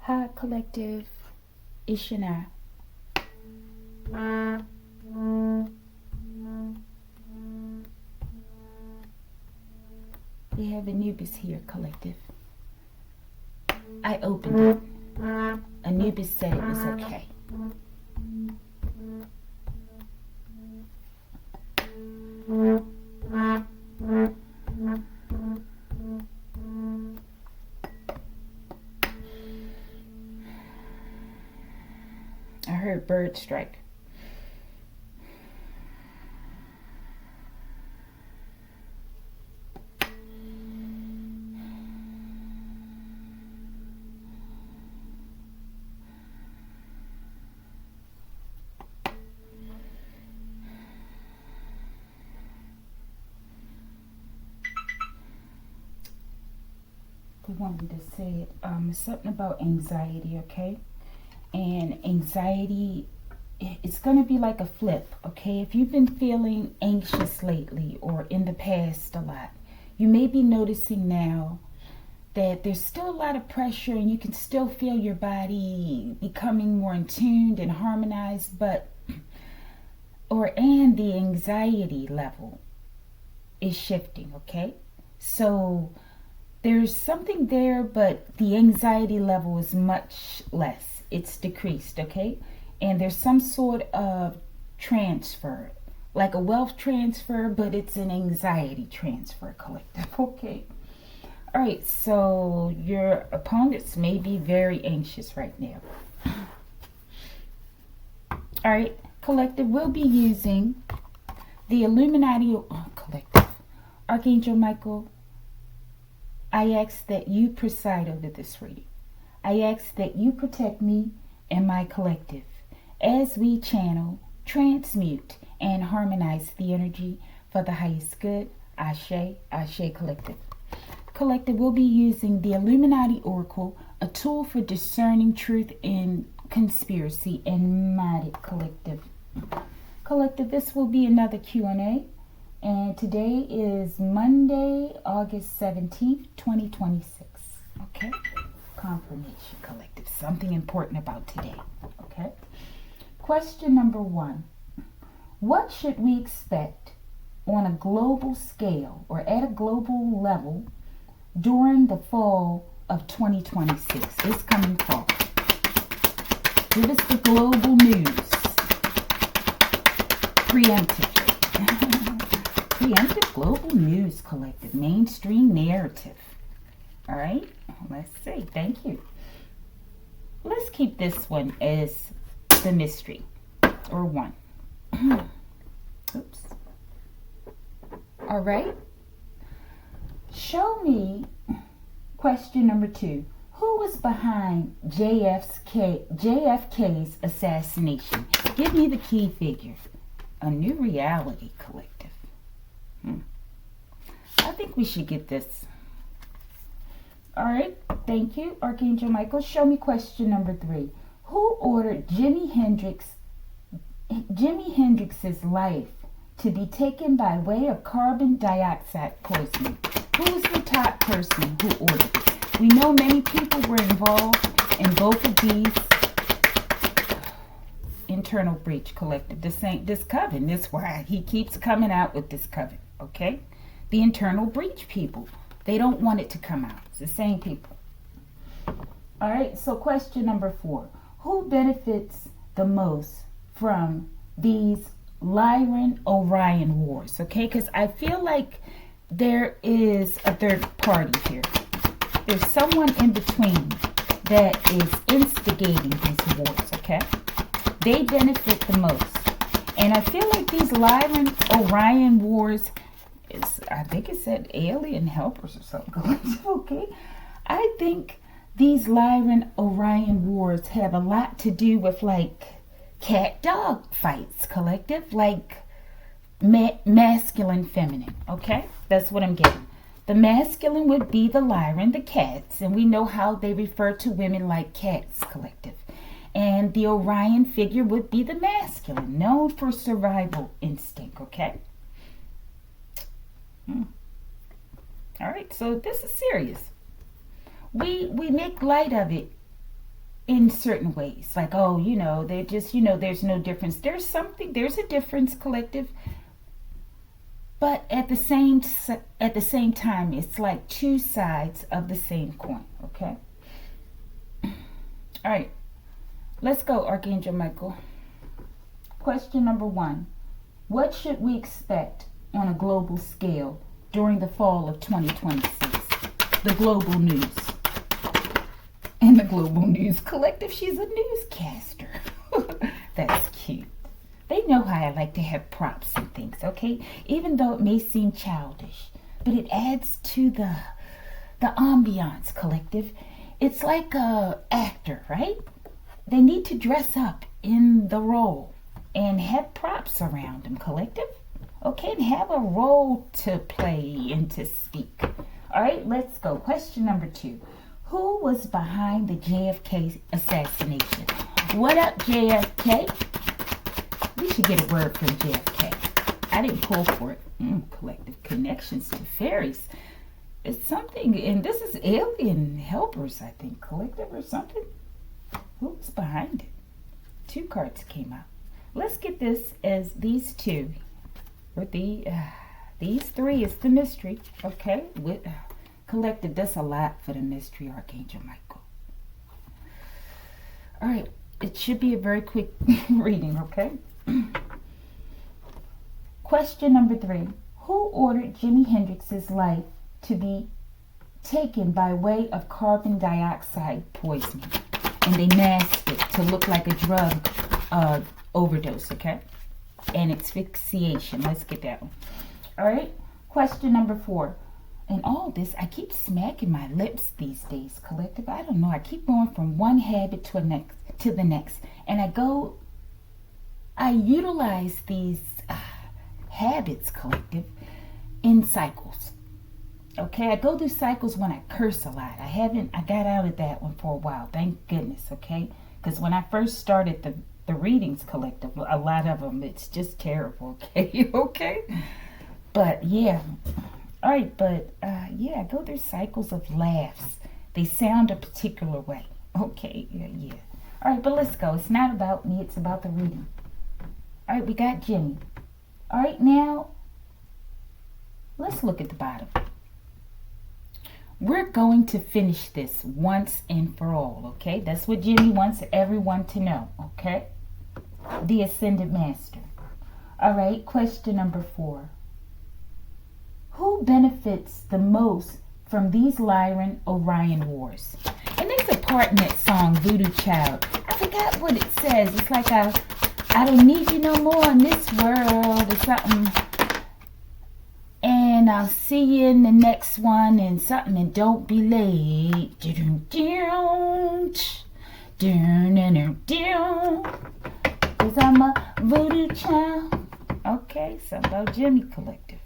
Hi, collective. Ishana. We have Anubis here, collective. I opened it. Anubis said it was okay. I heard bird strike. They wanted to say it. Something about anxiety, okay? And anxiety, it's going to be like a flip, okay? If you've been feeling anxious lately or in the past a lot, you may be noticing now that there's still a lot of pressure and you can still feel your body becoming more in tuned and harmonized, and the anxiety level is shifting, okay? So there's something there, but the anxiety level is much less. It's decreased, okay? And there's some sort of transfer, like a wealth transfer, but it's an anxiety transfer, collective, okay? All right, so your opponents may be very anxious right now. All right, collective, we'll be using the Illuminati, collective, Archangel Michael. I ask that you preside over this reading. I ask that you protect me and my collective as we channel, transmute, and harmonize the energy for the highest good. Ashe, Ashe, collective. Collective will be using the Illuminati Oracle, a tool for discerning truth in conspiracy and magic, collective. Collective, this will be another Q&A. And today is Monday, August 17th, 2026. Okay? Confirmation, collective. Something important about today. Okay? Question number 1. What should we expect on a global scale or at a global level during the fall of 2026? This coming fall. Give us the global news. Preemptively. Preemptive global news, collective, mainstream narrative. All right, let's see. Thank you. Let's keep this one as the mystery, or one. Oops. All right. Show me question number 2. Who was behind JFK's assassination? Give me the key figure. A new reality, collective. I think we should get this. All right, thank you, Archangel Michael. Show me question number 3. Who ordered Jimi Hendrix's life to be taken by way of carbon dioxide poisoning? Who was the top person who ordered it? We know many people were involved in both of these internal breach, collective. This coven. That's why he keeps coming out with this coven. Okay, the internal breach people. They don't want it to come out. It's the same people. All right. So question number 4: who benefits the most from these Lyran Orion wars? Okay, because I feel like there is a third party here. There's someone in between that is instigating these wars. Okay. They benefit the most. And I feel like these Lyran Orion wars, I think it said alien helpers or something. Okay. I think these Lyran Orion wars have a lot to do with like cat-dog fights, collective. Like masculine, feminine. Okay. That's what I'm getting. The masculine would be the Lyran, the cats. And we know how they refer to women like cats, collective. And the Orion figure would be the masculine, known for survival instinct, okay? All right, so this is serious. We make light of it in certain ways. Like, oh, they're just, there's no difference. There's a difference, collective. But at the same time, it's like two sides of the same coin, okay? All right, let's go, Archangel Michael. Question number 1. What should we expect on a global scale during the fall of 2026? The global news. And the global news collective, she's a newscaster. That's cute. They know how I like to have props and things, okay? Even though it may seem childish, but it adds to the ambiance, collective. It's like a actor, right? They need to dress up in the role and have props around them, collective. Okay, and have a role to play and to speak. All right, let's go. Question number 2. Who was behind the JFK assassination? What up, JFK? We should get a word from JFK. I didn't pull for it. Collective connections to fairies. It's something, and this is alien helpers, I think, collective or something. Who's behind it? 2 cards came out. Let's get this as these 2. Or these 3 is the mystery, okay? With collective, that's a lot for the mystery, Archangel Michael. All right, it should be a very quick reading, okay? Question number 3. Who ordered Jimi Hendrix's life to be taken by way of carbon dioxide poisoning? And they masked it to look like a drug overdose, okay? And asphyxiation. Let's get that one. All right. Question number 4. And all this, I keep smacking my lips these days, collective. I don't know. I keep going from one habit to the next. And I utilize these habits, collective, in cycles. Okay, I go through cycles when I curse a lot. I got out of that one for a while, thank goodness, okay? Because when I first started the readings, collective, a lot of them, it's just terrible, okay? Okay? But, yeah. All right, but, yeah, I go through cycles of laughs. They sound a particular way, okay? Yeah. All right, but let's go. It's not about me, it's about the reading. All right, we got Jimmy. All right, now, let's look at the bottom. We're going to finish this once and for all, okay? That's what Jimmy wants everyone to know, okay? The Ascended Master. All right, question number 4. Who benefits the most from these Lyran Orion wars? And there's a part in that song, Voodoo Child. I forgot what it says. It's like I don't need you no more in this world or something. And I'll see you in the next one and something, and don't be late. Cause I'm a voodoo child. Okay, something about Jimmy collective.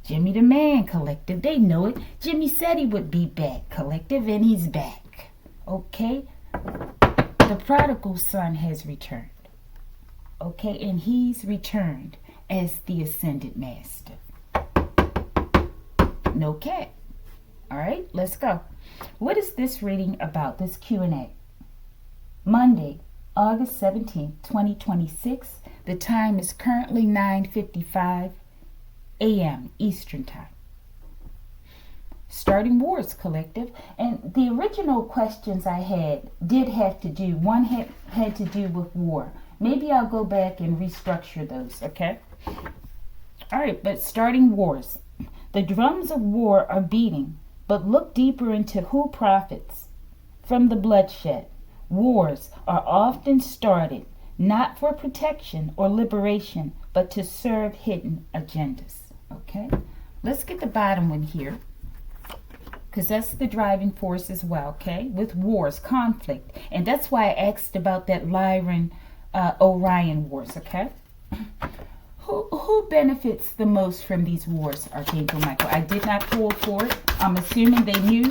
Jimmy the Man collective. They know it. Jimmy said he would be back, collective, and he's back. Okay? The prodigal son has returned. Okay, and he's returned as the Ascended Master. No cat. All right, let's go. What is this reading about, this Q&A? Monday, August 17th, 2026. The time is currently 9:55 a.m. Eastern Time. Starting Wars collective. And the original questions I had did have to do, one had to do with war. Maybe I'll go back and restructure those, okay? All right, but starting wars. The drums of war are beating, but look deeper into who profits from the bloodshed. Wars are often started not for protection or liberation, but to serve hidden agendas. Okay, let's get the bottom one here, because that's the driving force as well, okay, with wars, conflict. And that's why I asked about that Lyran Orion wars, okay? Who benefits the most from these wars, Archangel Michael? I did not pull for it. I'm assuming they knew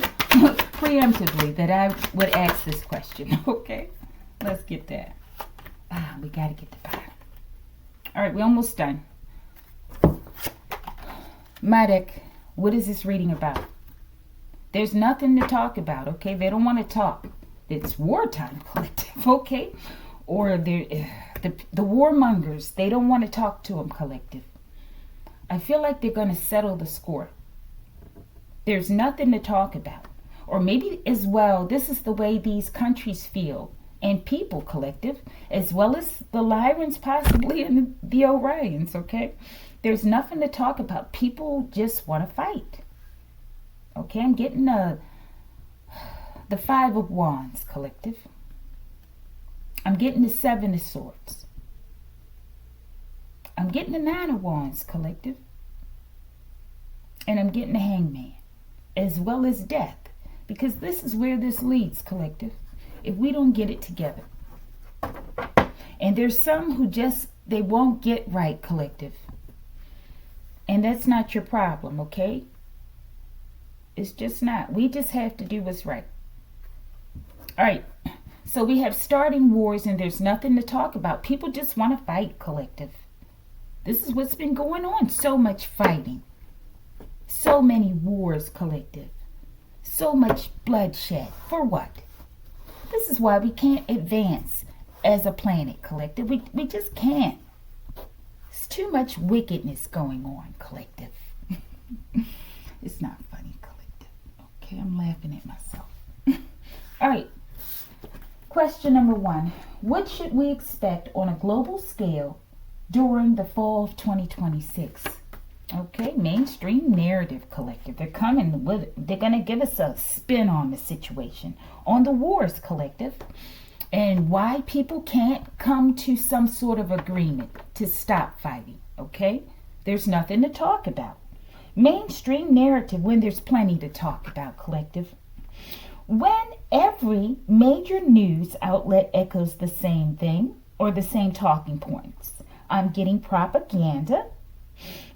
preemptively that I would ask this question. Okay, let's get that. We got to get the bottom. All right, we're almost done. My deck, what is this reading about? There's nothing to talk about, okay? They don't want to talk. it's wartime, collective, okay? Or the warmongers, they don't want to talk to them, collective. I feel like they're going to settle the score. There's nothing to talk about. Or maybe as well, this is the way these countries feel, and people, collective, as well as the Lyrans possibly and the Orions, okay? There's nothing to talk about. People just want to fight. Okay, I'm getting the Five of Wands, collective. I'm getting the Seven of Swords. I'm getting the Nine of Wands, collective. And I'm getting the Hangman, as well as death. Because this is where this leads, collective, if we don't get it together. And there's some who just, they won't get right, collective. And that's not your problem, okay? It's just not. We just have to do what's right. All right. So we have starting wars and there's nothing to talk about. People just want to fight, collective. This is what's been going on. So much fighting. So many wars, collective. So much bloodshed. For what? This is why we can't advance as a planet, collective. We just can't. It's too much wickedness going on, collective. It's not funny, collective. Okay, I'm laughing at myself. All right. Question number 1. What should we expect on a global scale during the fall of 2026? Okay, mainstream narrative, collective. They're coming with, they're going to give us a spin on the situation, on the wars, collective, and why people can't come to some sort of agreement to stop fighting, okay? There's nothing to talk about. Mainstream narrative when there's plenty to talk about, collective. When every major news outlet echoes the same thing or the same talking points, I'm getting propaganda.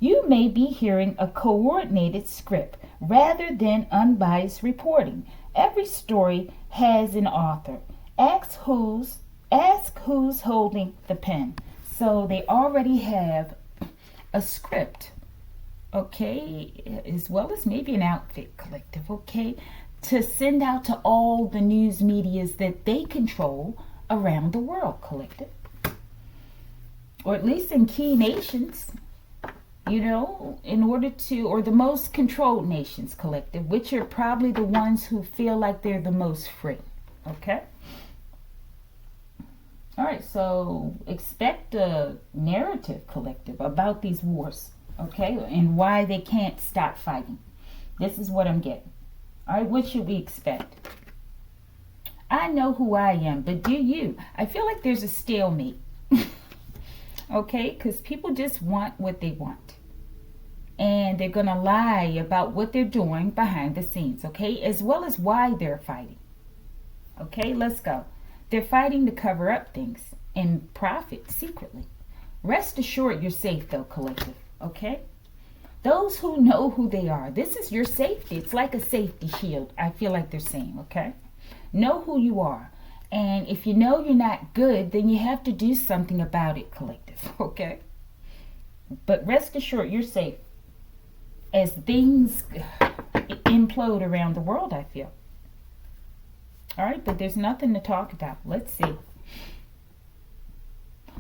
You may be hearing a coordinated script rather than unbiased reporting. Every story has an author. Ask who's holding the pen. So they already have a script, okay, as well as maybe an outfit, collective, okay, to send out to all the news medias that they control around the world, collective. Or at least in key nations, you know, in order to, or the most controlled nations, collective, which are probably the ones who feel like they're the most free, okay? All right, so expect a narrative, collective, about these wars, okay, and why they can't stop fighting. This is what I'm getting. All right, what should we expect? I know who I am, but do you? I feel like there's a stalemate, okay, because people just want what they want. And they're going to lie about what they're doing behind the scenes, okay, as well as why they're fighting. Okay, let's go. They're fighting to cover up things and profit secretly. Rest assured you're safe, though, collective, okay? Those who know who they are, this is your safety. It's like a safety shield, I feel like they're saying, okay? Know who you are. And if you know you're not good, then you have to do something about it, collective, okay? But rest assured you're safe as things implode around the world, I feel. All right, but there's nothing to talk about. Let's see.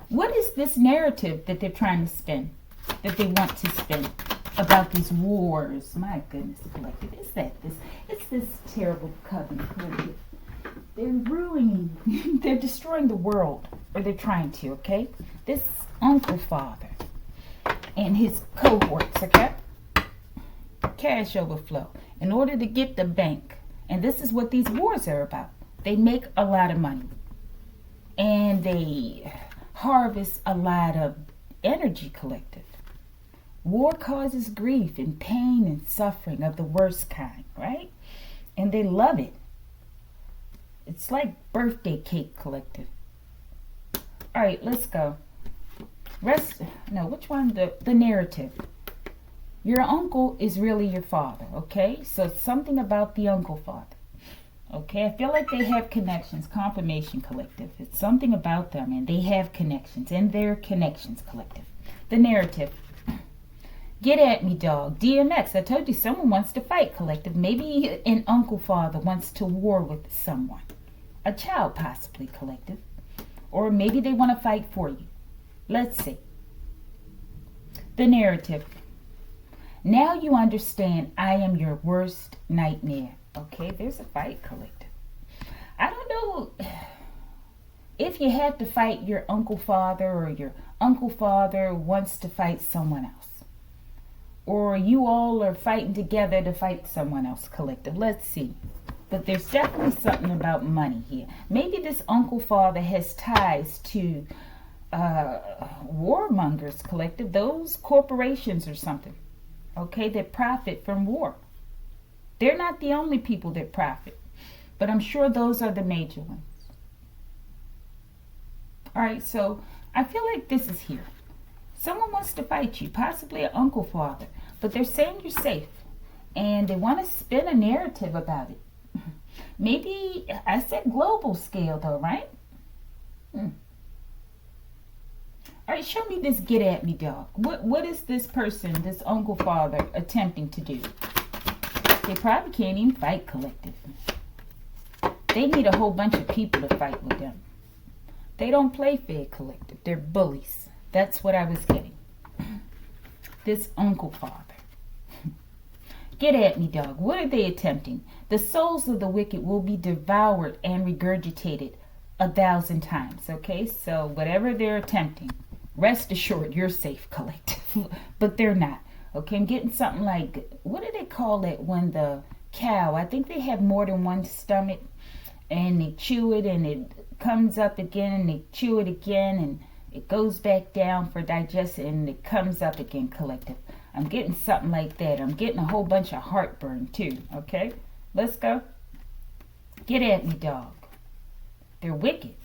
What is this narrative that they're trying to spin, that they want to spin about these wars? My goodness, collective. It's this terrible coven, collective. They're ruining, they're destroying the world, or they're trying to, okay? This Uncle Father and his cohorts, okay? Cash overflow in order to get the bank. And this is what these wars are about. They make a lot of money. And they harvest a lot of energy, collective. War causes grief and pain and suffering of the worst kind, right? And they love it. It's like birthday cake, collective. All right, let's go. Which one? The narrative. Your uncle is really your father, okay? So it's something about the uncle father. Okay, I feel like they have connections. Confirmation, collective. It's something about them, and they have connections, and their connections, collective. The narrative. Get at me, dog. DMX, I told you someone wants to fight, collective. Maybe an uncle father wants to war with someone. A child possibly, collective. Or maybe they want to fight for you. Let's see. The narrative. Now you understand I am your worst nightmare. Okay, there's a fight, collective. I don't know if you have to fight your uncle father, or your uncle father wants to fight someone else, or you all are fighting together to fight someone else, collective. Let's see. But there's definitely something about money here. Maybe this uncle father has ties to warmongers, collective. Those corporations or something, okay, that profit from war. They're not the only people that profit, but I'm sure those are the major ones. All right, so I feel like this is here. Someone wants to fight you, possibly an uncle father, but they're saying you're safe, and they want to spin a narrative about it. Maybe, I said global scale though, right? All right, show me this get at me dog. What is this person, this uncle father, attempting to do? They probably can't even fight, collective. They need a whole bunch of people to fight with them. They don't play fair, collective. They're bullies. That's what I was getting. This uncle father. Get at me, dog. What are they attempting? The souls of the wicked will be devoured and regurgitated 1,000 times. Okay, so whatever they're attempting, rest assured you're safe, collective. But they're not. Okay, I'm getting something like, what do they call it when the cow, I think they have more than one stomach, and they chew it and it comes up again, and they chew it again, and it goes back down for digestion, and it comes up again, collective. I'm getting something like that. I'm getting a whole bunch of heartburn too. Okay, let's go. Get at me, dog. They're wicked.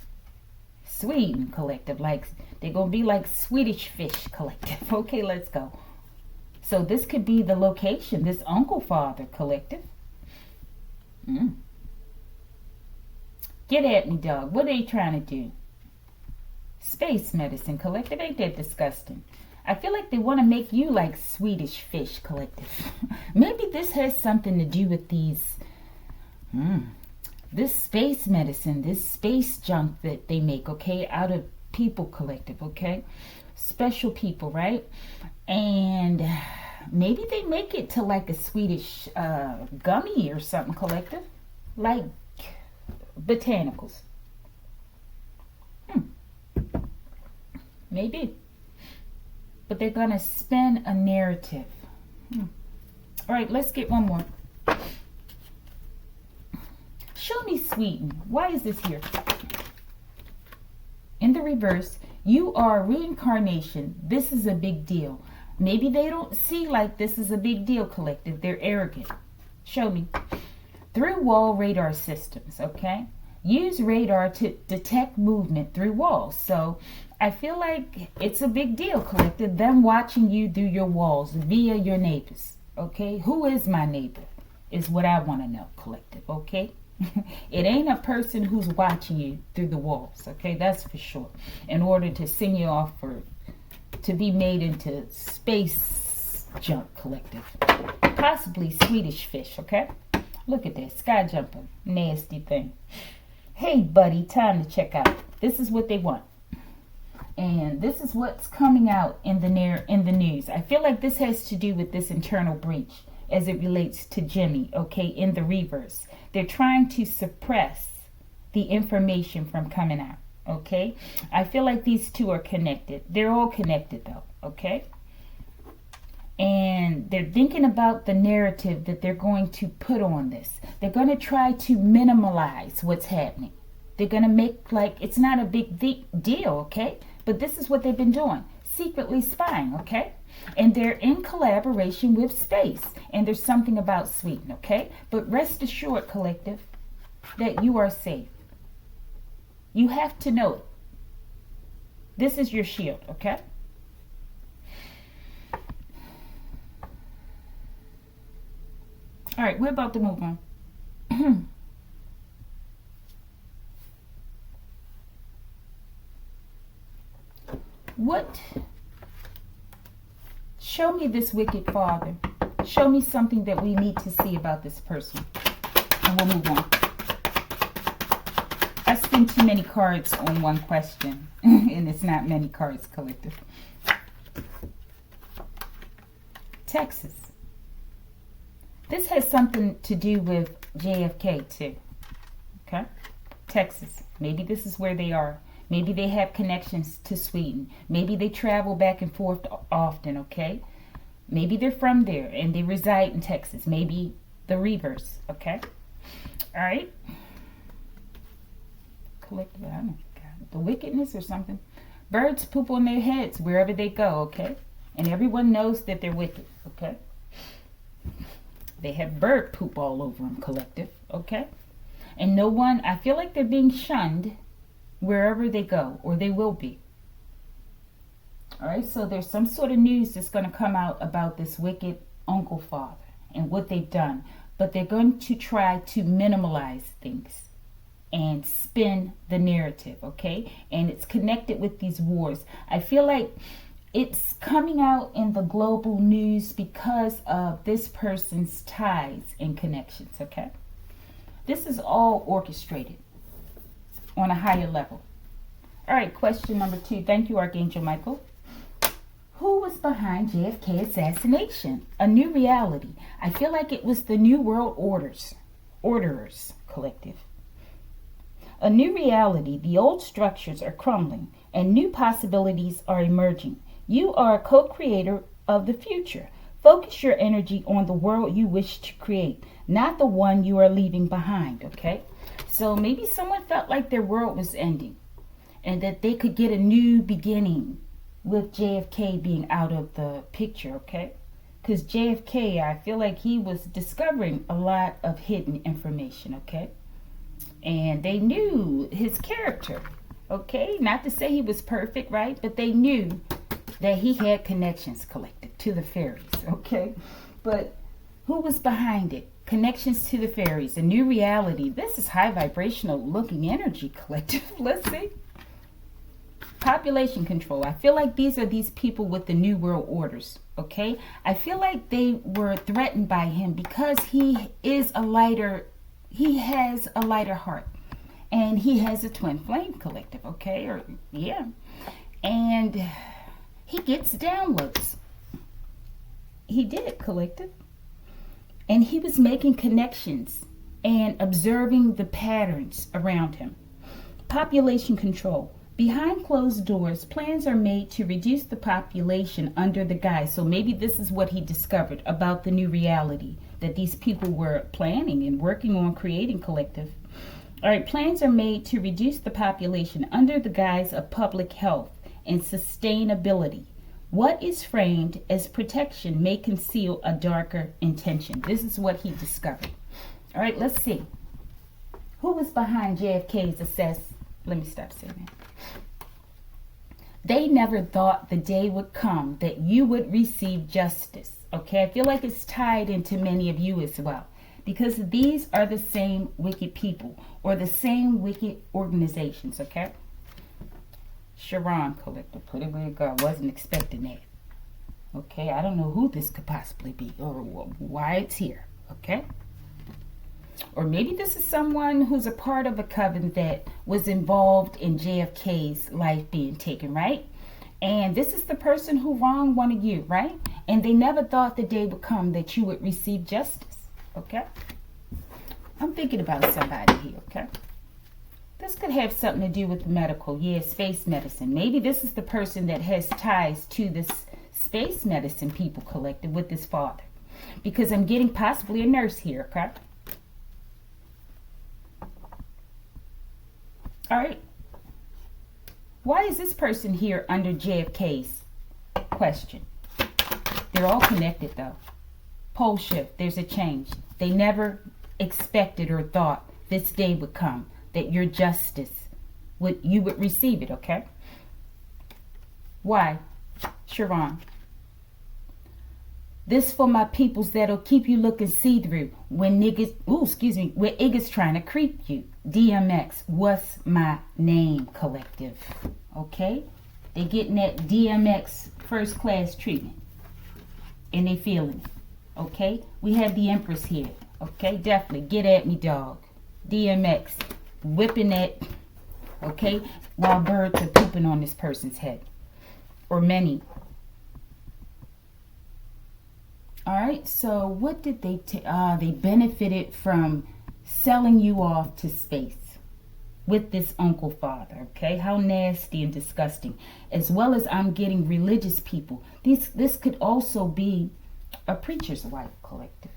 Sweden, collective. Like, they're going to be like Swedish fish, collective. Okay, let's go. So this could be the location. This uncle father, collective. Get at me, dog. What are they trying to do? Space medicine, collective. Ain't that disgusting? I feel like they want to make you like Swedish fish, collective. Maybe this has something to do with these, this space medicine, this space junk that they make, okay, out of people, collective, okay? Special people, right? And maybe they make it to like a Swedish gummy or something, collective, like botanicals. Maybe. But they're going to spin a narrative. All right, let's get one more. Show me Sweden. Why is this here? In the reverse, you are a reincarnation. This is a big deal. Maybe they don't see like this is a big deal, collective. They're arrogant. Show me. Through wall radar systems, okay? Use radar to detect movement through walls. So I feel like it's a big deal, collective. Them watching you through your walls via your neighbors, okay? Who is my neighbor is what I want to know, collective, okay? It ain't a person who's watching you through the walls, okay? That's for sure. In order to send you off to be made into space junk, collective. Possibly Swedish fish, okay? Look at that, sky jumper, nasty thing. Hey, buddy, time to check out. This is what they want. And this is what's coming out in the news. I feel like this has to do with this internal breach as it relates to Jimmy, okay, in the reverse. They're trying to suppress the information from coming out, okay? I feel like these two are connected. They're all connected, though, okay? And they're thinking about the narrative that they're going to put on this. They're going to try to minimalize what's happening. They're going to make like it's not a big deal, okay? But this is what they've been doing. Secretly spying, okay? And they're in collaboration with space. And there's something about Sweden, okay? But rest assured, collective, that you are safe. You have to know it. This is your shield, okay? All right, we're about to move on. What? Show me this wicked father. Show me something that we need to see about this person. And we'll move on. spend too many cards on one question. And it's not many cards, collective. Texas. This has something to do with JFK too. Okay? Texas. Maybe this is where they are. Maybe they have connections to Sweden. Maybe they travel back and forth often, okay? Maybe they're from there and they reside in Texas. Maybe the reverse, okay? All right. Collective, I don't know. The wickedness or something. Birds poop on their heads wherever they go, okay? And everyone knows that they're wicked, okay? They have bird poop all over them, collective, okay? And no one, I feel like they're being shunned wherever they go, or they will be. All right, so there's some sort of news that's going to come out about this wicked uncle father and what they've done. But they're going to try to minimalize things and spin the narrative, okay? And it's connected with these wars. I feel like it's coming out in the global news because of this person's ties and connections, okay? This is all orchestrated on a higher level. All right, question number 2. Thank you, Archangel Michael. Who was behind JFK assassination? A new reality. I feel like it was the New World Orderers collective. A new reality. The old structures are crumbling and new possibilities are emerging. You are a co-creator of the future. Focus your energy on the world you wish to create, not the one you are leaving behind, okay? So maybe someone felt like their world was ending and that they could get a new beginning with JFK being out of the picture, okay? Because JFK, I feel like he was discovering a lot of hidden information, okay? And they knew his character, okay? Not to say he was perfect, right? But they knew that he had connections, collective, to the fairies, okay? But who was behind it? Connections to the fairies, a new reality. This is high vibrational looking energy, collective. Let's see. Population control. I feel like these are these people with the New World Orders, okay? I feel like they were threatened by him because he has a lighter heart. And he has a twin flame, collective, okay? Or yeah. And he gets downloads. He did, collective. And he was making connections and observing the patterns around him. Population control. Behind closed doors, plans are made to reduce the population under the guise. So maybe this is what he discovered about the new reality that these people were planning and working on creating, collective. All right, plans are made to reduce the population under the guise of public health and sustainability. What is framed as protection may conceal a darker intention. This is what he discovered. All right, let's see. Who was behind JFK's Let me stop saying that. They never thought the day would come that you would receive justice. Okay, I feel like it's tied into many of you as well. Because these are the same wicked people or the same wicked organizations, okay? Sharon collective, put it where it go. I wasn't expecting that. Okay, I don't know who this could possibly be or why it's here, okay? Or maybe this is someone who's a part of a coven that was involved in JFK's life being taken, right? And this is the person who wronged one of you, right? And they never thought the day would come that you would receive justice, okay? I'm thinking about somebody here, okay? This could have something to do with medical, space medicine. Maybe this is the person that has ties to this space medicine people collected with this father. Because I'm getting possibly a nurse here, okay? All right. Why is this person here under JFK's question? They're all connected though. Pole shift. There's a change. They never expected or thought this day would come, that your justice, you would receive it, okay? Why? Sharon. This for my peoples that'll keep you looking see-through when when niggas trying to creep you. DMX, what's my name, collective? Okay? They getting that DMX first class treatment. And they feeling it. Okay? We have the Empress here. Okay? Definitely. Get at me, dog. DMX. Whipping that okay? While birds are pooping on this person's head. Or many. Alright, so what did they they benefited from selling you off to space with this uncle father, okay? How nasty and disgusting. As well as I'm getting religious people. This could also be a preacher's wife collective,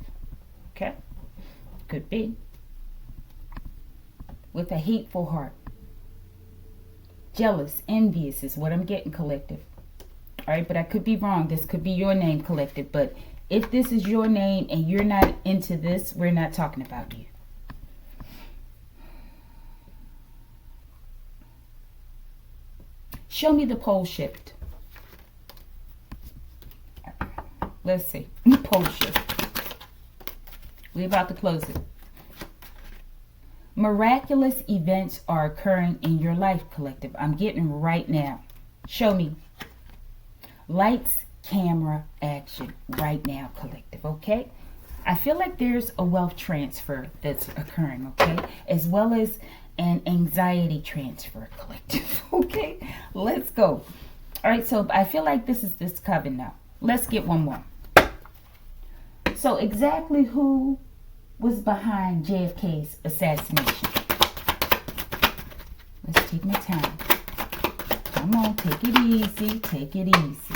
okay? Could be. With a hateful heart. Jealous, envious is what I'm getting, collective. All right, but I could be wrong. This could be your name, collective. But if this is your name and you're not into this, we're not talking about you. Show me the pole shift. Let's see. Pole shift. We're about to close it. Miraculous events are occurring in your life, collective. I'm getting right now. Show me. Lights, camera, action. Right now, collective. Okay? I feel like there's a wealth transfer that's occurring. Okay? As well as an anxiety transfer, collective. Okay? Let's go. All right. So I feel like this is this coven now. Let's get one more. So exactly who was behind JFK's assassination? Let's take my time. Come on, take it easy. Take it easy.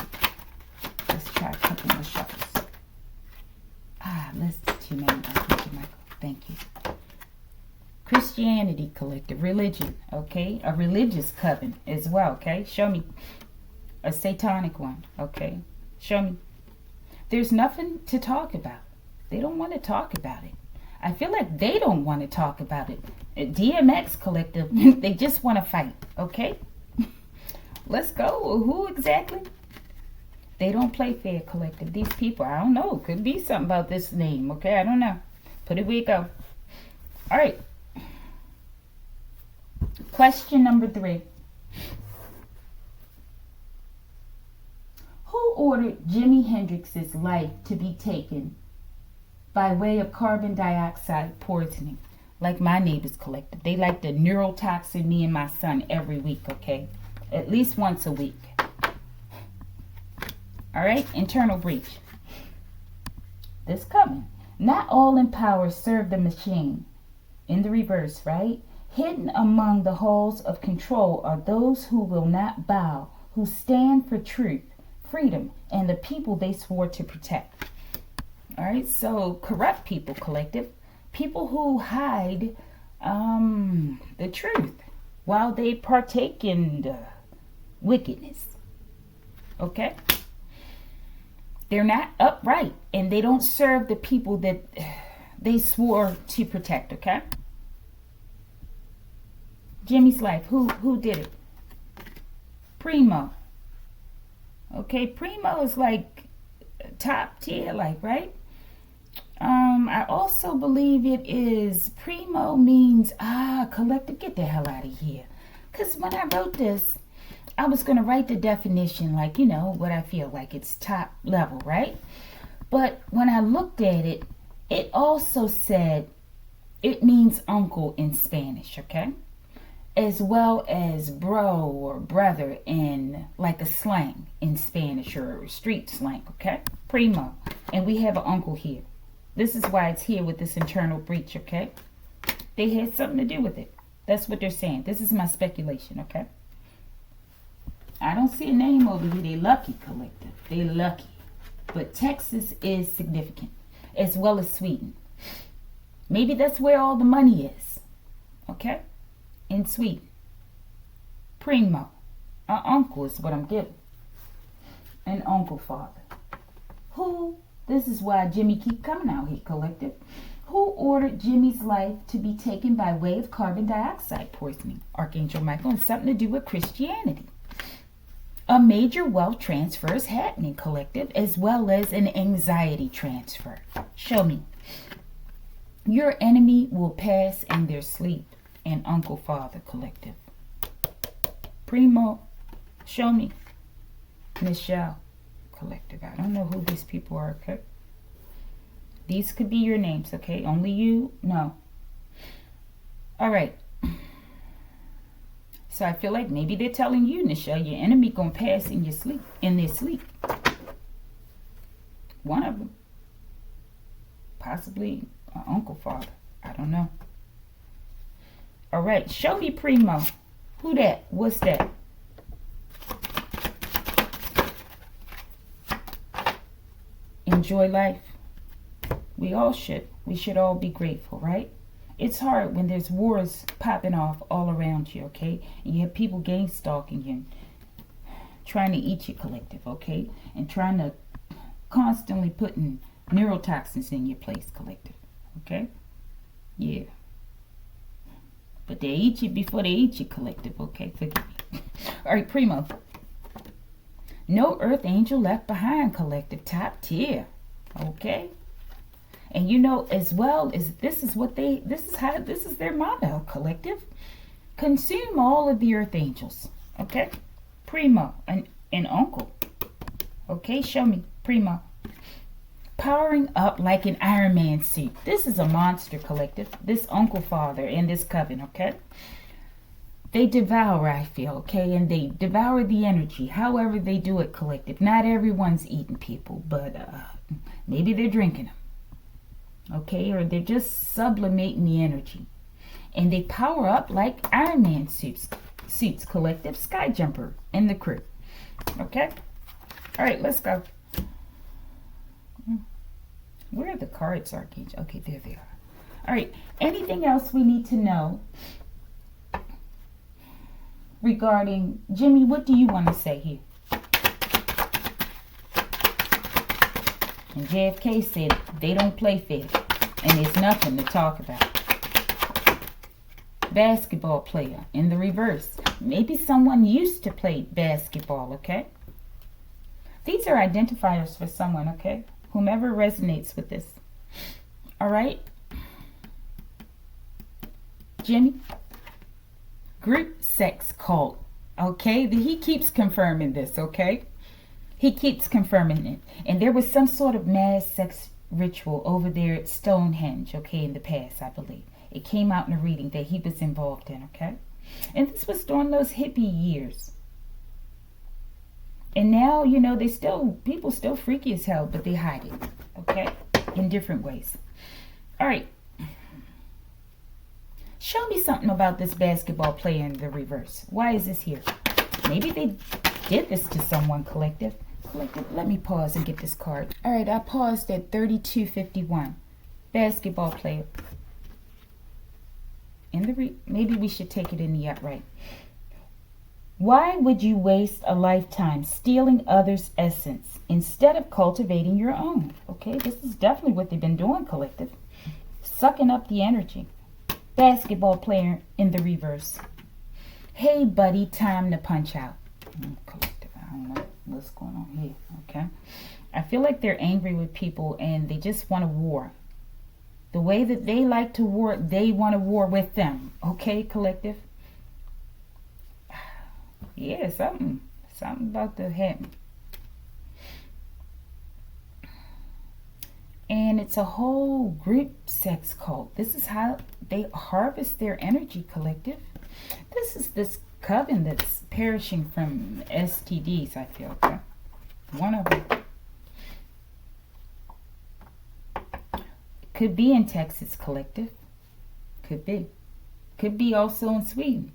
Let's try a couple more shuffles. Let's get your name. Michael. Thank you. Christianity collective. Religion. Okay? A religious coven as well. Okay? Show me. A satanic one. Okay? Show me. There's nothing to talk about. They don't want to talk about it. I feel like they don't want to talk about it. DMX collective, they just want to fight. Okay? Let's go. Who exactly? They don't play fair, collective. These people, I don't know. Could be something about this name. Okay? I don't know. Put it where you go. All right. Question number 3. Who ordered Jimi Hendrix's life to be taken by way of carbon dioxide poisoning? Like my neighbors collective. They like to neurotoxin me and my son every week, okay? At least once a week. All right? Internal breach. This coming. Not all in power serve the machine. In the reverse, right? Hidden among the halls of control are those who will not bow, who stand for truth, freedom, and the people they swore to protect. All right, so corrupt people, collective. People who hide the truth while they partake in the wickedness. Okay? They're not upright, and they don't serve the people that they swore to protect, okay? Jimmy's life, who did it? Primo. Okay, Primo is like top tier, like, right? I also believe it is, Primo means, collective, get the hell out of here. Because when I wrote this, I was going to write the definition, like, you know, what I feel like it's top level, right? But when I looked at it, it also said it means uncle in Spanish, okay? As well as bro or brother in like a slang in Spanish or street slang, okay? Primo. And we have an uncle here. This is why it's here with this internal breach, okay? They had something to do with it. That's what they're saying. This is my speculation, okay? I don't see a name over here. They lucky, collective. They lucky. But Texas is significant, as well as Sweden. Maybe that's where all the money is, okay? In Sweden. Primo. An uncle is what I'm giving. An uncle father. Who, this is why Jimmy keep coming out here, collective. Who ordered Jimmy's life to be taken by way of carbon dioxide poisoning? Archangel Michael, and something to do with Christianity. A major wealth transfer is happening, collective, as well as an anxiety transfer. Show me. Your enemy will pass in their sleep. And uncle father, collective. Primo, show me. Michelle, collective. I don't know who these people are, okay? These could be your names, okay? Only you? No. All right. So I feel like maybe they're telling you, Nichelle, your enemy gonna pass in your sleep, in their sleep. One of them. Possibly an uncle, father. I don't know. All right, show me Primo. Who that? What's that? Enjoy life. We all should. We should all be grateful, right? It's hard when there's wars popping off all around you, okay? And you have people gang stalking you, trying to eat you, collective, okay? And trying to constantly putting neurotoxins in your place, collective, okay? Yeah. But they eat you before they eat you, collective, okay? Forgive me. All right, Primo. No earth angel left behind, collective. Top tier, okay? And you know, as well as this is their motto, collective. Consume all of the earth angels, okay? Primo, and uncle. Okay, show me, Primo. Powering up like an Iron Man suit. This is a monster, collective. This uncle, father, and this coven, okay? They devour, I feel, okay? And they devour the energy. However they do it, collective. Not everyone's eating people, but maybe they're drinking them. Okay, or they're just sublimating the energy. And they power up like Iron Man suits, collective, Sky Jumper, and the crew. Okay? All right, let's go. Where are the cards, Archangel? Okay, there they are. All right, anything else we need to know regarding, Jimmy, what do you want to say here? And JFK said they don't play fair, and there's nothing to talk about. Basketball player in the reverse. Maybe someone used to play basketball, okay? These are identifiers for someone, okay? Whomever resonates with this. All right? Jimmy? Group sex cult, okay? He keeps confirming this, okay? He keeps confirming it. And there was some sort of mass sex ritual over there at Stonehenge, okay, in the past, I believe. It came out in a reading that he was involved in, okay? And this was during those hippie years. And now, you know, people still freaky as hell, but they hide it, okay? In different ways. All right. Show me something about this basketball player in the reverse. Why is this here? Maybe they did this to someone, collective. Let me pause and get this card. All right, I paused at 3251. Basketball player. Maybe we should take it in the upright. Why would you waste a lifetime stealing others' essence instead of cultivating your own? Okay, this is definitely what they've been doing, collective. Sucking up the energy. Basketball player in the reverse. Hey, buddy, time to punch out. Collective, I don't know what's going on here, okay? I feel like they're angry with people and they just want a war. The way that they like to war, they want a war with them, okay, collective? Yeah, something about to happen. And it's a whole group sex cult. This is how they harvest their energy, collective. This is this coven that's perishing from STDs, I feel. Okay? One of them. Could be in Texas, collective. Could be. Could be also in Sweden.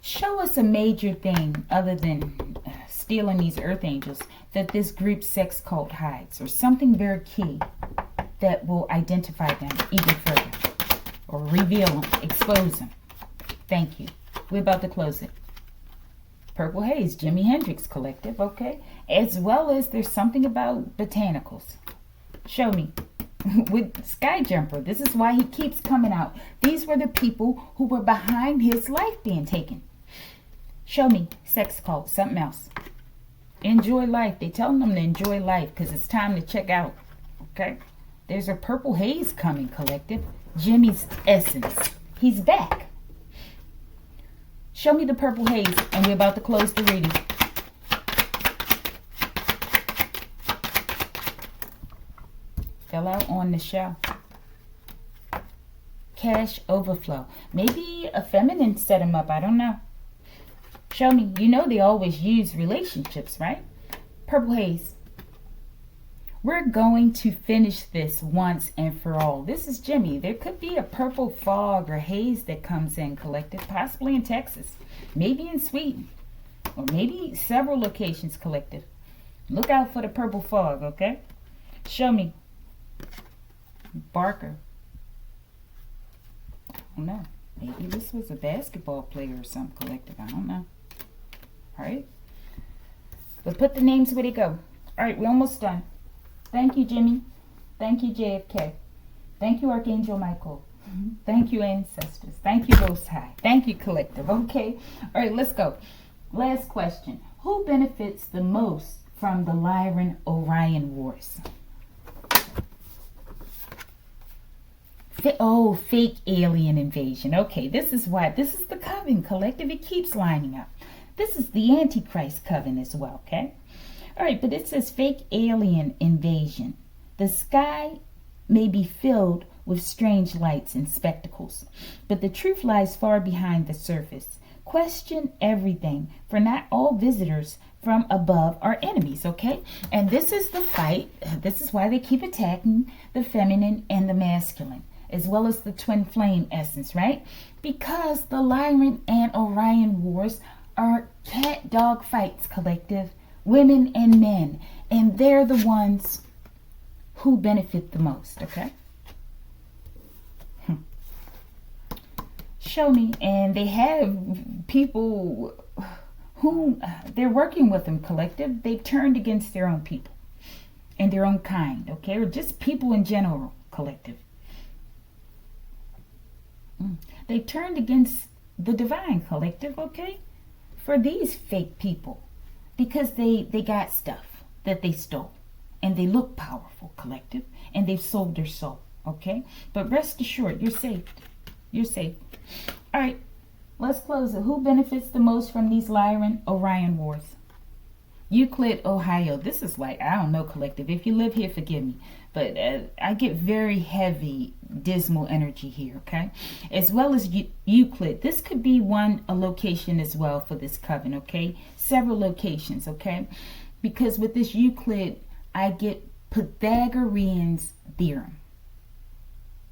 Show us a major thing other than stealing these earth angels that this group sex cult hides, or something very key that will identify them even further, or reveal them, expose them. Thank you. We're about to close it. Purple Haze, Jimi Hendrix Collective, okay? As well as there's something about botanicals. Show me. With Sky Jumper, this is why he keeps coming out. These were the people who were behind his life being taken. Show me. Sex cult, something else. Enjoy life. They're telling them to enjoy life because it's time to check out. Okay? There's a Purple Haze coming, collective. Jimmy's essence. He's back. Show me the Purple Haze, and we're about to close the reading. Fell out on the show. cash overflow. Maybe a feminine set them up. I don't know. Show me. You know they always use relationships, right? Purple haze. We're going to finish this once and for all. This is Jimmy. There could be a purple fog or haze that comes in, collective, possibly in Texas, maybe in Sweden, or maybe several locations, collective. Look out for the purple fog, okay? Show me. Barker. I don't know. Maybe this was a basketball player or something, collective. I don't know. All right. But put the names where they go. All right, we're almost done. Thank you, Jimmy. Thank you, JFK. Thank you, Archangel Michael. Thank you, ancestors. Thank you, Most High. Thank you, collective. Okay. All right, let's go. Last question. Who benefits the most from the Lyran-Orion Wars? Oh, fake alien invasion. Okay, this is why. This is the coven, collective. It keeps lining up. This is the Antichrist coven as well, okay? All right, but it says fake alien invasion. The sky may be filled with strange lights and spectacles, but the truth lies far behind the surface. Question everything, for not all visitors from above are enemies, okay? And this is the fight. This is why they keep attacking the feminine and the masculine, as well as the twin flame essence, right? Because the Lyran and Orion wars are cat dog fights, collective. Women and men, and they're the ones who benefit the most, okay? Show me. And they have people whom they're working with them, collective. They've turned against their own people and their own kind, okay? Or just people in general, collective. They turned against the divine, collective, okay? For these fake people. Because they got stuff that they stole. And they look powerful, collective. And they've sold their soul. Okay? But rest assured, you're safe. You're safe. Alright. Let's close it. Who benefits the most from these Lyran-Orion wars? Euclid, Ohio. This is like, I don't know, collective. If you live here, forgive me. But I get very heavy, dismal energy here, okay? As well as Euclid. This could be a location as well for this coven, okay? Several locations, okay? Because with this Euclid, I get Pythagorean's theorem.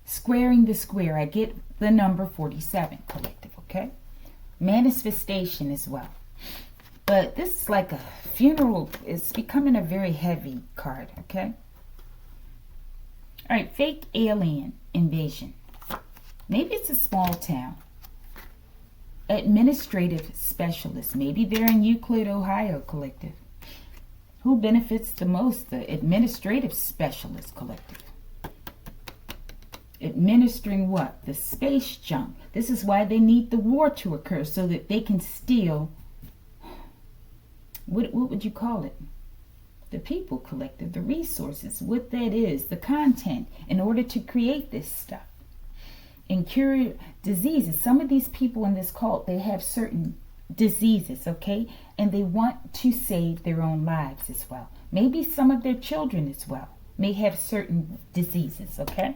Squaring the square, I get the number 47, collective, okay? Manifestation as well. But this is like a funeral. It's becoming a very heavy card, okay? All right, fake alien invasion. Maybe it's a small town. Administrative specialist. Maybe they're in Euclid, Ohio, collective. Who benefits the most? The administrative specialist, collective. Administering what? The space junk. This is why they need the war to occur, so that they can steal, what would you call it? The people, collective, the resources, what that is, the content, in order to create this stuff. And cure diseases. Some of these people in this cult, they have certain diseases, okay? And they want to save their own lives as well. Maybe some of their children as well may have certain diseases, okay?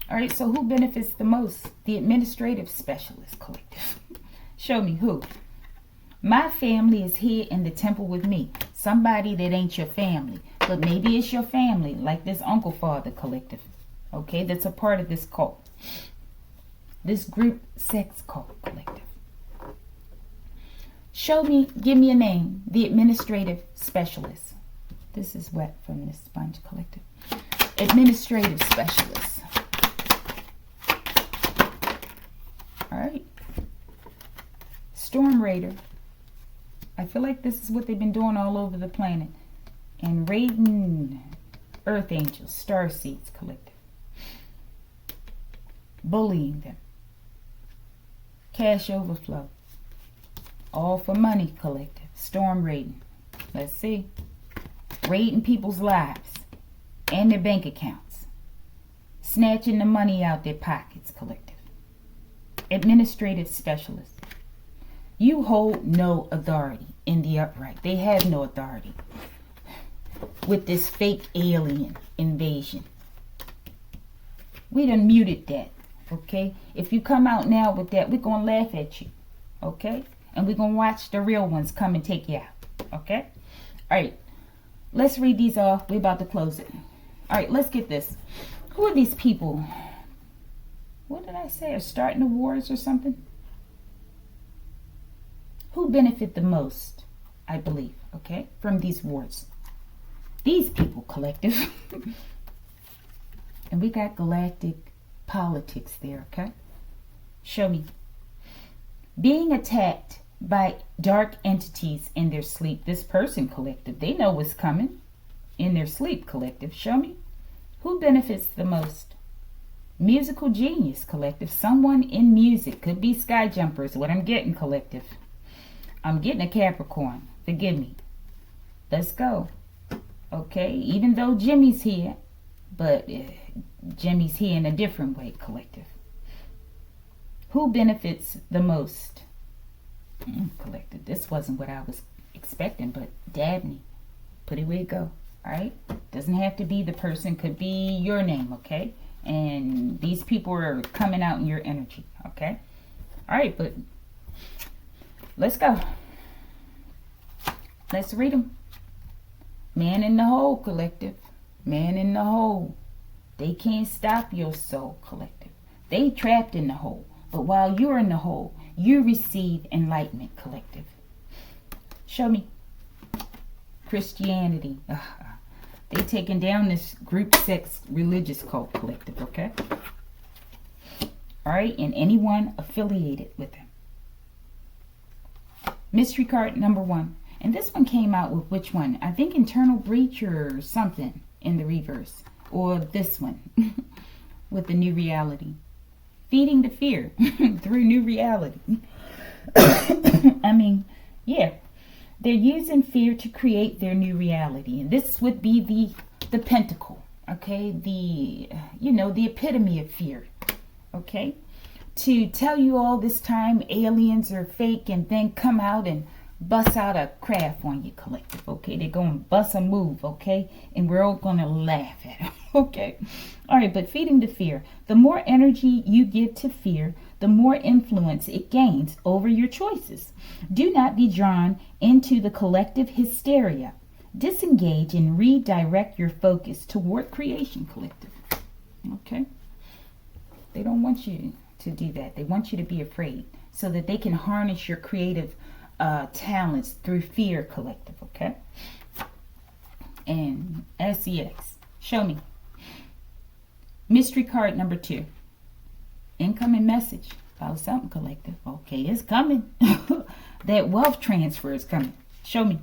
All right, so who benefits the most? The administrative specialist, collective. Show me who. My family is here in the temple with me. Somebody that ain't your family, but maybe it's your family, like this uncle father, collective. Okay, that's a part of this cult. This group sex cult, collective. Show me, give me a name. The administrative specialist. This is wet from this sponge, collective. Administrative specialist. All right. Storm Raider. I feel like this is what they've been doing all over the planet. And raiding earth angels, star seeds, collective. Bullying them. Cash overflow. All for money, collective. Storm raiding. Let's see. Raiding people's lives and their bank accounts. Snatching the money out their pockets, collective. Administrative specialist. You hold no authority in the upright. They have no authority with this fake alien invasion. We done muted that. Okay? If you come out now with that, we're going to laugh at you. Okay? And we're going to watch the real ones come and take you out. Okay? All right. Let's read these off. We're about to close it. All right, let's get this. Who are these people? What did I say? Are starting the wars or something? Who benefit the most, I believe, okay, from these wars? These people, collective. And we got galactic politics there, okay? Show me. Being attacked by dark entities in their sleep. This person, collective, they know what's coming in their sleep, collective. Show me. Who benefits the most? Musical genius, collective. Someone in music. Could be sky jumpers. What I'm getting, collective. I'm getting a Capricorn. Forgive me. Let's go. Okay, even though Jimmy's here, but Jimmy's here in a different way, collective. Who benefits the most? Collective. This wasn't what I was expecting, but Dabney. Put it where you go. All right? Doesn't have to be the person. Could be your name, okay? And these people are coming out in your energy, okay? All right, but let's go. Let's read them. Man in the hole, collective. Man in the hole. They can't stop your soul, collective. They trapped in the hole. But while you're in the hole, you receive enlightenment, collective. Show me. Christianity. They taking down this group sex religious cult, collective, okay? All right, and anyone affiliated with them. Mystery card number 1. And this one came out with which one? I think internal breach or something in the reverse. Or this one with the new reality. Feeding the fear through new reality. I mean, yeah. They're using fear to create their new reality. And this would be the pentacle. Okay? The epitome of fear. Okay? To tell you all this time aliens are fake and then come out and bust out a craft on you, collective, okay? They're going to bust a move, okay? And we're all going to laugh at it, okay? All right, but feeding the fear. The more energy you give to fear, the more influence it gains over your choices. Do not be drawn into the collective hysteria. Disengage and redirect your focus toward creation, collective, okay? They don't want you to do that. They want you to be afraid so that they can harness your creative talents through fear, collective, okay? And SEX, show me. Mystery card number 2. Incoming message about something, collective. Okay, it's coming. That wealth transfer is coming. Show me.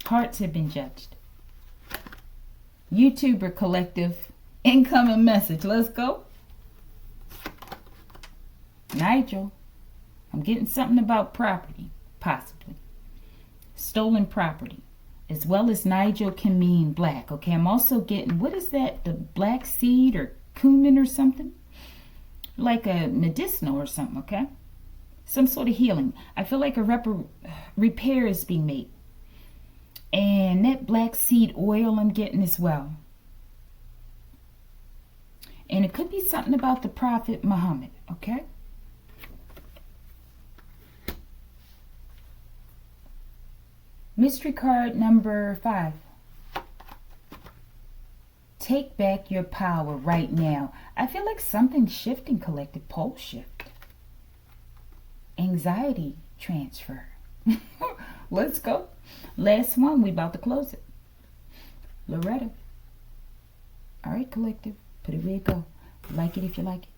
Hearts have been judged. YouTuber, collective. Incoming message. Let's go. Nigel. I'm getting something about property, possibly. Stolen property. As well as Nigel can mean black. Okay, I'm also getting, what is that? The black seed or cumin or something? Like a medicinal or something, okay? Some sort of healing. I feel like a repair is being made. And that black seed oil I'm getting as well. And it could be something about the Prophet Muhammad, okay? Mystery card number 5. Take back your power right now. I feel like something's shifting, collective. Pole shift. Anxiety transfer. Let's go. Last one. We about to close it. Loretta. All right, collective. Put it where it go. Like it if you like it.